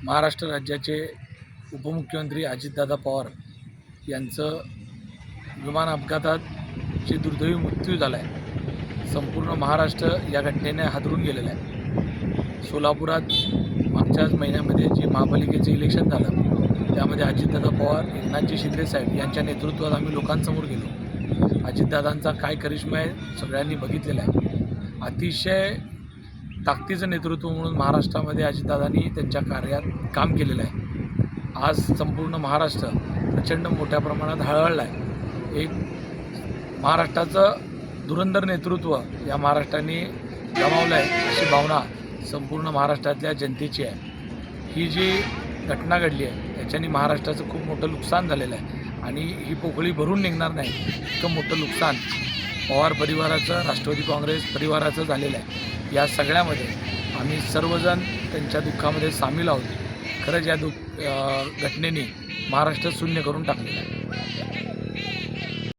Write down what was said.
महाराष्ट्र राज्याचे उपमुख्यमंत्री अजितदादा पवार यांचं विमान अपघातात जे दुर्दैवी मृत्यू झाला आहे, संपूर्ण महाराष्ट्र या घटनेने हादरून गेलेला आहे। सोलापुरात मागच्याच महिन्यामध्ये जे महापालिकेचं इलेक्शन झालं त्यामध्ये अजितदादा पवार, एकनाथजी शिंदे साहेब यांच्या नेतृत्वात आम्ही लोकांसमोर गेलो। अजितदादांचा काय करिश्मा आहे सगळ्यांनी बघितलेला आहे। अतिशय ताकदीचं नेतृत्व म्हणून महाराष्ट्रामध्ये अजितदादांनी त्यांच्या कार्यात काम केलेलं आहे। आज संपूर्ण महाराष्ट्र प्रचंड मोठ्या प्रमाणात हळहळला आहे। एक महाराष्ट्राचं धुरंधर नेतृत्व या महाराष्ट्राने गमावलं आहे अशी भावना संपूर्ण महाराष्ट्रातल्या जनतेची आहे। ही जी घटना घडली आहे त्याच्याने महाराष्ट्राचं खूप मोठं नुकसान झालेलं आहे आणि ही पोकळी भरून निघणार नाही इतकं मोठं नुकसान पवार परिवाराचं, राष्ट्रवादी काँग्रेस परिवाराचं झालेलं आहे। या सगळ्यामध्ये आम्ही सर्वजण त्यांच्या दुःखामध्ये सामील आहोत। खरंच या घटनेने महाराष्ट्र शून्य करून टाकलेलं आहे।